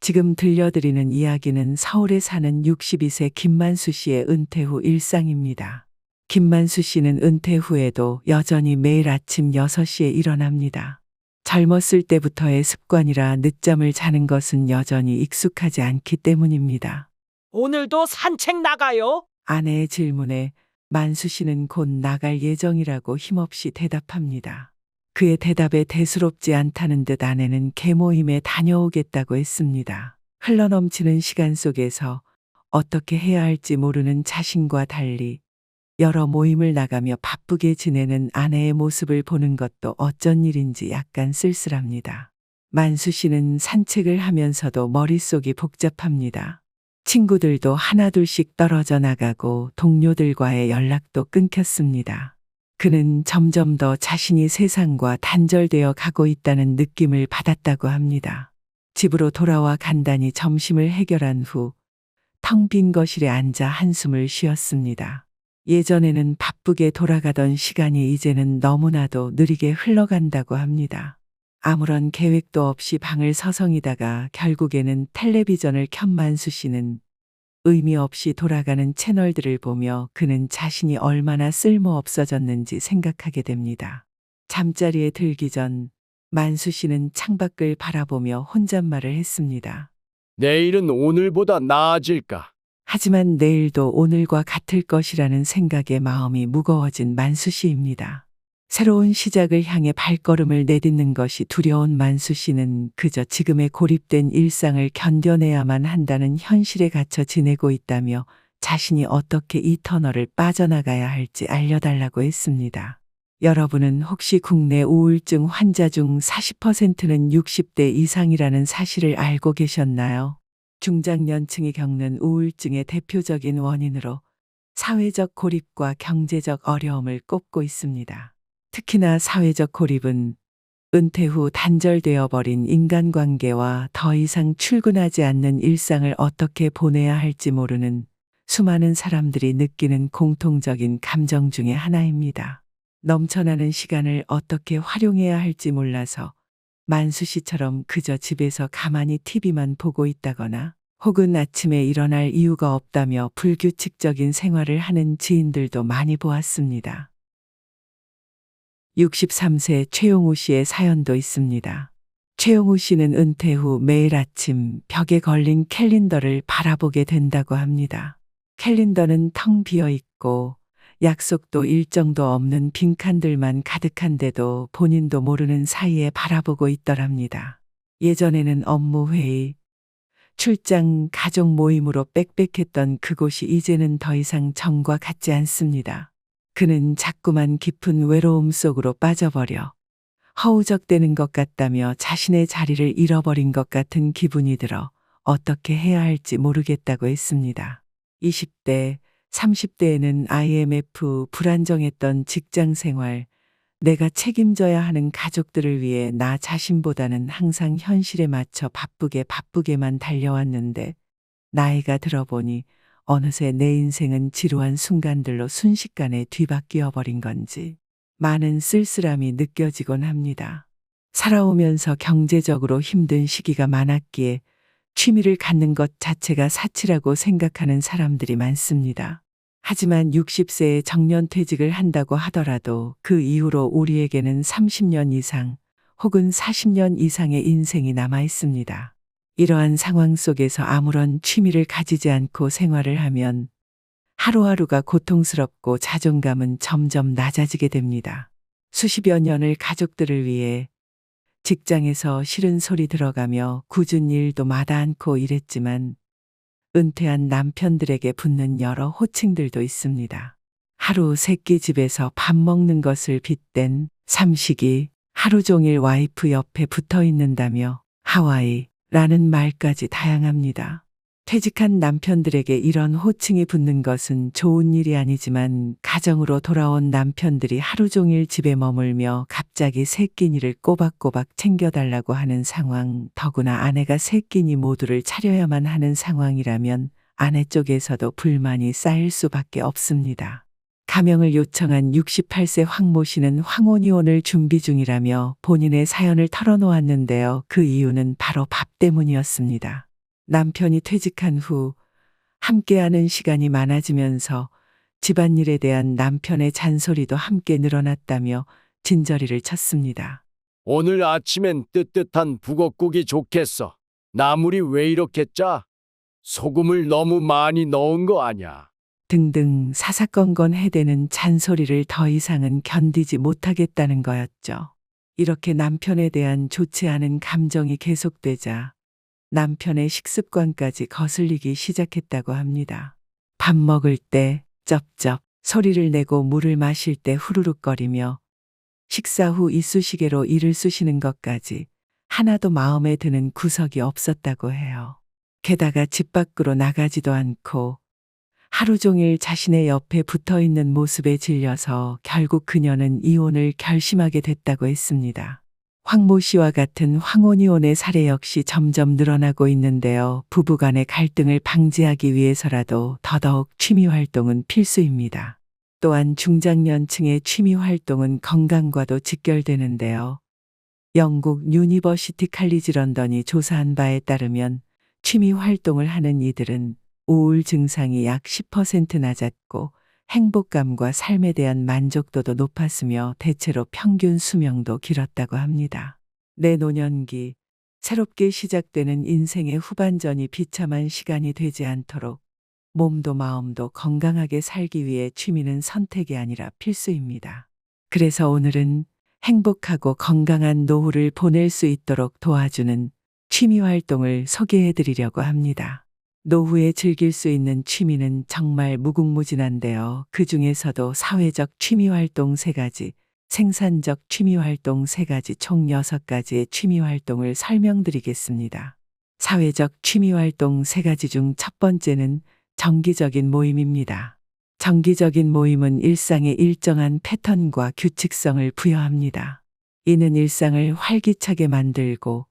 지금 들려드리는 이야기는 서울에 사는 62세 김만수 씨의 은퇴 후 일상입니다. 김만수 씨는 은퇴 후에도 여전히 매일 아침 6시에 일어납니다. 젊었을 때부터의 습관이라 늦잠을 자는 것은 여전히 익숙하지 않기 때문입니다. 오늘도 산책 나가요? 아내의 질문에 만수 씨는 곧 나갈 예정이라고 힘없이 대답합니다. 그의 대답에 대수롭지 않다는 듯 아내는 개모임에 다녀오겠다고 했습니다. 흘러넘치는 시간 속에서 어떻게 해야 할지 모르는 자신과 달리 여러 모임을 나가며 바쁘게 지내는 아내의 모습을 보는 것도 어쩐 일인지 약간 쓸쓸합니다. 만수 씨는 산책을 하면서도 머릿속이 복잡합니다. 친구들도 하나둘씩 떨어져 나가고 동료들과의 연락도 끊겼습니다. 그는 점점 더 자신이 세상과 단절되어 가고 있다는 느낌을 받았다고 합니다. 집으로 돌아와 간단히 점심을 해결한 후 텅 빈 거실에 앉아 한숨을 쉬었습니다. 예전에는 바쁘게 돌아가던 시간이 이제는 너무나도 느리게 흘러간다고 합니다. 아무런 계획도 없이 방을 서성이다가 결국에는 텔레비전을 켠 만수 씨는 의미 없이 돌아가는 채널들을 보며 그는 자신이 얼마나 쓸모없어졌는지 생각하게 됩니다. 잠자리에 들기 전 만수 씨는 창밖을 바라보며 혼잣말을 했습니다. 내일은 오늘보다 나아질까? 하지만 내일도 오늘과 같을 것이라는 생각에 마음이 무거워진 만수 씨입니다. 새로운 시작을 향해 발걸음을 내딛는 것이 두려운 만수 씨는 그저 지금의 고립된 일상을 견뎌내야만 한다는 현실에 갇혀 지내고 있다며 자신이 어떻게 이 터널을 빠져나가야 할지 알려달라고 했습니다. 여러분은 혹시 국내 우울증 환자 중 40%는 60대 이상이라는 사실을 알고 계셨나요? 중장년층이 겪는 우울증의 대표적인 원인으로 사회적 고립과 경제적 어려움을 꼽고 있습니다. 특히나 사회적 고립은 은퇴 후 단절되어 버린 인간관계와 더 이상 출근하지 않는 일상을 어떻게 보내야 할지 모르는 수많은 사람들이 느끼는 공통적인 감정 중의 하나입니다. 넘쳐나는 시간을 어떻게 활용해야 할지 몰라서 만수 씨처럼 그저 집에서 가만히 TV만 보고 있다거나 혹은 아침에 일어날 이유가 없다며 불규칙적인 생활을 하는 지인들도 많이 보았습니다. 63세 최용우 씨의 사연도 있습니다. 최용우 씨는 은퇴 후 매일 아침 벽에 걸린 캘린더를 바라보게 된다고 합니다. 캘린더는 텅 비어 있고 약속도 일정도 없는 빈칸들만 가득한데도 본인도 모르는 사이에 바라보고 있더랍니다. 예전에는 업무 회의, 출장, 가족 모임으로 빽빽했던 그곳이 이제는 더 이상 전과 같지 않습니다. 그는 자꾸만 깊은 외로움 속으로 빠져버려 허우적대는 것 같다며 자신의 자리를 잃어버린 것 같은 기분이 들어 어떻게 해야 할지 모르겠다고 했습니다. 20대, 30대에는 IMF, 불안정했던 직장 생활, 내가 책임져야 하는 가족들을 위해 나 자신보다는 항상 현실에 맞춰 바쁘게만 달려왔는데 나이가 들어보니 어느새 내 인생은 지루한 순간들로 순식간에 뒤바뀌어 버린 건지 많은 쓸쓸함이 느껴지곤 합니다. 살아오면서 경제적으로 힘든 시기가 많았기에 취미를 갖는 것 자체가 사치라고 생각하는 사람들이 많습니다. 하지만 60세에 정년퇴직을 한다고 하더라도 그 이후로 우리에게는 30년 이상 혹은 40년 이상의 인생이 남아 있습니다. 이러한 상황 속에서 아무런 취미를 가지지 않고 생활을 하면 하루하루가 고통스럽고 자존감은 점점 낮아지게 됩니다. 수십여 년을 가족들을 위해 직장에서 싫은 소리 들어가며 굳은 일도 마다 않고 일했지만 은퇴한 남편들에게 붙는 여러 호칭들도 있습니다. 하루 세끼 집에서 밥 먹는 것을 빗댄 삼식이, 하루 종일 와이프 옆에 붙어 있는다며 하와이라는 말까지 다양합니다. 퇴직한 남편들에게 이런 호칭이 붙는 것은 좋은 일이 아니지만 가정으로 돌아온 남편들이 하루 종일 집에 머물며 갑자기 세 끼니를 꼬박꼬박 챙겨달라고 하는 상황, 더구나 아내가 세 끼니 모두를 차려야만 하는 상황이라면 아내 쪽에서도 불만이 쌓일 수밖에 없습니다. 가명을 요청한 68세 황모 씨는 황혼이혼을 준비 중이라며 본인의 사연을 털어놓았는데요. 그 이유는 바로 밥 때문이었습니다. 남편이 퇴직한 후 함께하는 시간이 많아지면서 집안일에 대한 남편의 잔소리도 함께 늘어났다며 진저리를 쳤습니다. 오늘 아침엔 뜨뜻한 북엇국이 좋겠어. 나물이 왜 이렇게 짜? 소금을 너무 많이 넣은 거 아냐? 등등 사사건건 해대는 잔소리를 더 이상은 견디지 못하겠다는 거였죠. 이렇게 남편에 대한 좋지 않은 감정이 계속되자 남편의 식습관까지 거슬리기 시작했다고 합니다. 밥 먹을 때 쩝쩝 소리를 내고 물을 마실 때 후루룩거리며 식사 후 이쑤시개로 이를 쑤시는 것까지 하나도 마음에 드는 구석이 없었다고 해요. 게다가 집 밖으로 나가지도 않고 하루 종일 자신의 옆에 붙어 있는 모습에 질려서 결국 그녀는 이혼을 결심하게 됐다고 했습니다. 황모 씨와 같은 황혼이혼의 사례 역시 점점 늘어나고 있는데요. 부부간의 갈등을 방지하기 위해서라도 더더욱 취미 활동은 필수입니다. 또한 중장년층의 취미 활동은 건강과도 직결되는데요. 영국 유니버시티 칼리지 런던이 조사한 바에 따르면 취미 활동을 하는 이들은 우울 증상이 약 10% 낮았고 행복감과 삶에 대한 만족도도 높았으며 대체로 평균 수명도 길었다고 합니다. 내노년기, 새롭게 시작되는 인생의 후반전이 비참한 시간이 되지 않도록 몸도 마음도 건강하게 살기 위해 취미는 선택이 아니라 필수입니다. 그래서 오늘은 행복하고 건강한 노후를 보낼 수 있도록 도와주는 취미 활동을 소개해 드리려고 합니다. 노후에 즐길 수 있는 취미는 정말 무궁무진한데요. 그 중에서도 사회적 취미 활동 3가지, 생산적 취미 활동 3가지, 총 6가지의 취미 활동을 설명드리겠습니다. 사회적 취미 활동 3가지 중 첫 번째는 정기적인 모임입니다. 정기적인 모임은 일상에 일정한 패턴과 규칙성을 부여합니다. 이는 일상을 활기차게 만들고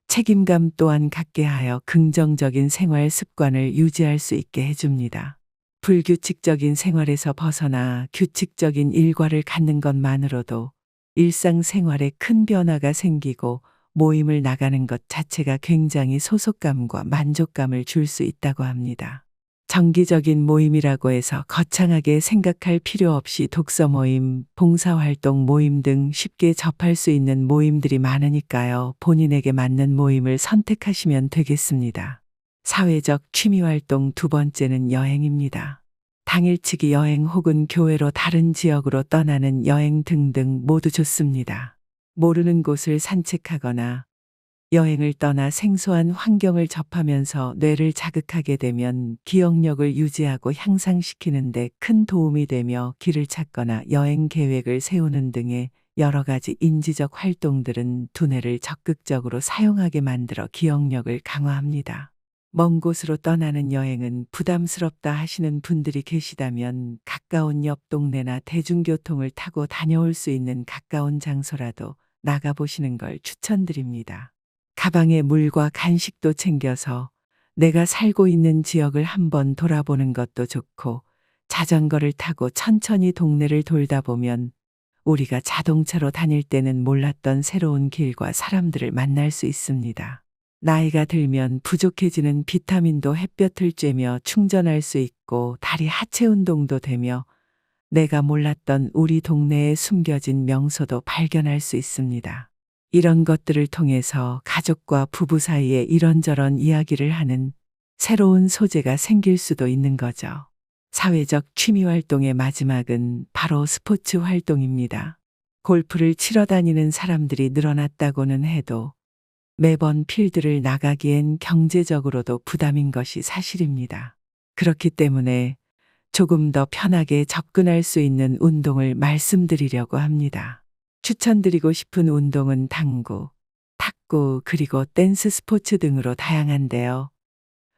책임감 또한 갖게 하여 긍정적인 생활 습관을 유지할 수 있게 해줍니다. 불규칙적인 생활에서 벗어나 규칙적인 일과를 갖는 것만으로도 일상생활에 큰 변화가 생기고 모임을 나가는 것 자체가 굉장히 소속감과 만족감을 줄 수 있다고 합니다. 정기적인 모임이라고 해서 거창하게 생각할 필요 없이 독서 모임, 봉사활동 모임 등 쉽게 접할 수 있는 모임들이 많으니까요. 본인에게 맞는 모임을 선택하시면 되겠습니다. 사회적 취미활동 2번째는 여행입니다. 당일치기 여행 혹은 교외로 다른 지역으로 떠나는 여행 등등 모두 좋습니다. 모르는 곳을 산책하거나 여행을 떠나 생소한 환경을 접하면서 뇌를 자극하게 되면 기억력을 유지하고 향상시키는 데 큰 도움이 되며 길을 찾거나 여행 계획을 세우는 등의 여러 가지 인지적 활동들은 두뇌를 적극적으로 사용하게 만들어 기억력을 강화합니다. 먼 곳으로 떠나는 여행은 부담스럽다 하시는 분들이 계시다면 가까운 옆 동네나 대중교통을 타고 다녀올 수 있는 가까운 장소라도 나가보시는 걸 추천드립니다. 가방에 물과 간식도 챙겨서 내가 살고 있는 지역을 한번 돌아보는 것도 좋고 자전거를 타고 천천히 동네를 돌다 보면 우리가 자동차로 다닐 때는 몰랐던 새로운 길과 사람들을 만날 수 있습니다. 나이가 들면 부족해지는 비타민도 햇볕을 쬐며 충전할 수 있고 다리 하체 운동도 되며 내가 몰랐던 우리 동네에 숨겨진 명소도 발견할 수 있습니다. 이런 것들을 통해서 가족과 부부 사이에 이런저런 이야기를 하는 새로운 소재가 생길 수도 있는 거죠. 사회적 취미 활동의 마지막은 바로 스포츠 활동입니다. 골프를 치러 다니는 사람들이 늘어났다고는 해도 매번 필드를 나가기엔 경제적으로도 부담인 것이 사실입니다. 그렇기 때문에 조금 더 편하게 접근할 수 있는 운동을 말씀드리려고 합니다. 추천드리고 싶은 운동은 당구, 탁구, 그리고 댄스 스포츠 등으로 다양한데요.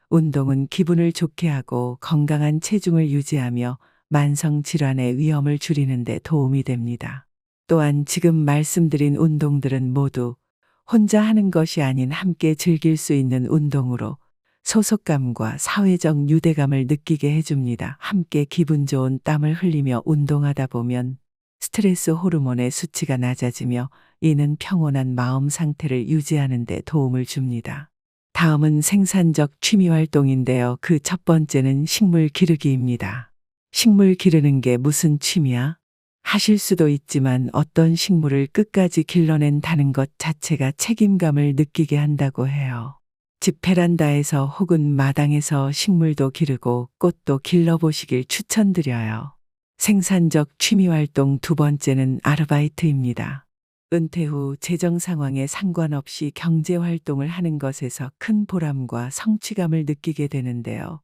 운동은 기분을 좋게 하고 건강한 체중을 유지하며 만성 질환의 위험을 줄이는 데 도움이 됩니다. 또한 지금 말씀드린 운동들은 모두 혼자 하는 것이 아닌 함께 즐길 수 있는 운동으로 소속감과 사회적 유대감을 느끼게 해줍니다. 함께 기분 좋은 땀을 흘리며 운동하다 보면 스트레스 호르몬의 수치가 낮아지며 이는 평온한 마음 상태를 유지하는 데 도움을 줍니다. 다음은 생산적 취미 활동인데요. 그 첫 번째는 식물 기르기입니다. 식물 기르는 게 무슨 취미야? 하실 수도 있지만 어떤 식물을 끝까지 길러낸다는 것 자체가 책임감을 느끼게 한다고 해요. 집 베란다에서 혹은 마당에서 식물도 기르고 꽃도 길러보시길 추천드려요. 생산적 취미 활동 두 번째는 아르바이트입니다. 은퇴 후 재정 상황에 상관없이 경제 활동을 하는 것에서 큰 보람과 성취감을 느끼게 되는데요.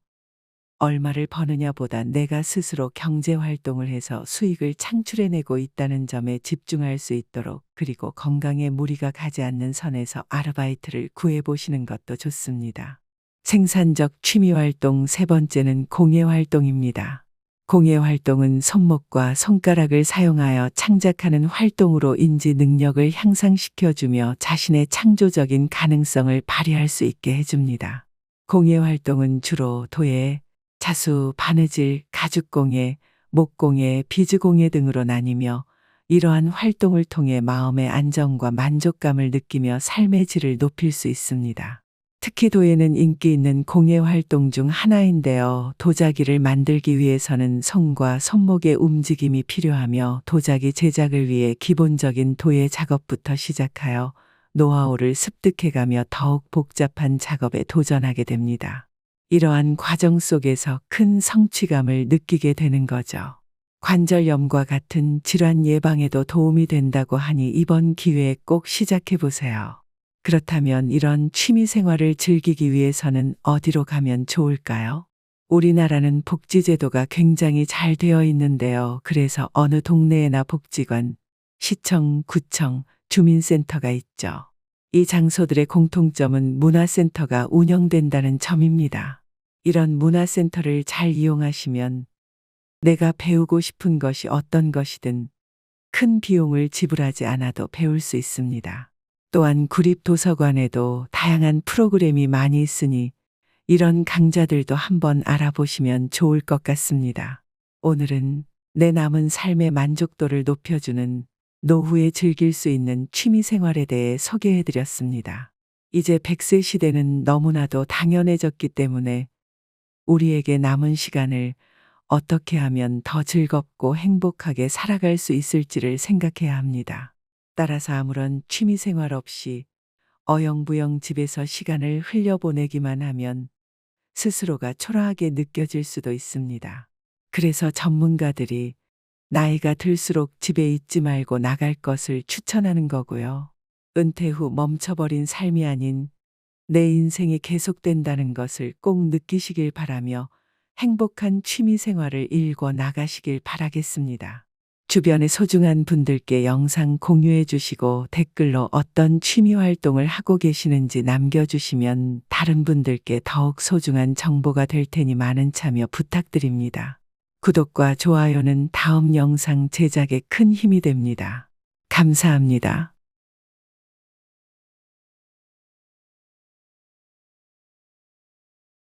얼마를 버느냐보다 내가 스스로 경제 활동을 해서 수익을 창출해내고 있다는 점에 집중할 수 있도록, 그리고 건강에 무리가 가지 않는 선에서 아르바이트를 구해보시는 것도 좋습니다. 생산적 취미 활동 세 번째는 공예 활동입니다. 공예 활동은 손목과 손가락을 사용하여 창작하는 활동으로 인지 능력을 향상시켜주며 자신의 창조적인 가능성을 발휘할 수 있게 해줍니다. 공예 활동은 주로 도예, 자수, 바느질, 가죽공예, 목공예, 비즈공예 등으로 나뉘며, 이러한 활동을 통해 마음의 안정과 만족감을 느끼며 삶의 질을 높일 수 있습니다. 특히 도예는 인기 있는 공예 활동 중 하나인데요. 도자기를 만들기 위해서는 손과 손목의 움직임이 필요하며, 도자기 제작을 위해 기본적인 도예 작업부터 시작하여 노하우를 습득해가며 더욱 복잡한 작업에 도전하게 됩니다. 이러한 과정 속에서 큰 성취감을 느끼게 되는 거죠. 관절염과 같은 질환 예방에도 도움이 된다고 하니 이번 기회에 꼭 시작해 보세요. 그렇다면 이런 취미 생활을 즐기기 위해서는 어디로 가면 좋을까요? 우리나라는 복지제도가 굉장히 잘 되어 있는데요. 그래서 어느 동네에나 복지관, 시청, 구청, 주민센터가 있죠. 이 장소들의 공통점은 문화센터가 운영된다는 점입니다. 이런 문화센터를 잘 이용하시면 내가 배우고 싶은 것이 어떤 것이든 큰 비용을 지불하지 않아도 배울 수 있습니다. 또한 구립도서관에도 다양한 프로그램이 많이 있으니 이런 강좌들도 한번 알아보시면 좋을 것 같습니다. 오늘은 내 남은 삶의 만족도를 높여주는 노후에 즐길 수 있는 취미 생활에 대해 소개해드렸습니다. 이제 100세 시대는 너무나도 당연해졌기 때문에 우리에게 남은 시간을 어떻게 하면 더 즐겁고 행복하게 살아갈 수 있을지를 생각해야 합니다. 따라서 아무런 취미 생활 없이 어영부영 집에서 시간을 흘려보내기만 하면 스스로가 초라하게 느껴질 수도 있습니다. 그래서 전문가들이 나이가 들수록 집에 있지 말고 나갈 것을 추천하는 거고요. 은퇴 후 멈춰버린 삶이 아닌 내 인생이 계속된다는 것을 꼭 느끼시길 바라며 행복한 취미 생활을 일궈 나가시길 바라겠습니다. 주변의 소중한 분들께 영상 공유해 주시고 댓글로 어떤 취미 활동을 하고 계시는지 남겨주시면 다른 분들께 더욱 소중한 정보가 될 테니 많은 참여 부탁드립니다. 구독과 좋아요는 다음 영상 제작에 큰 힘이 됩니다. 감사합니다.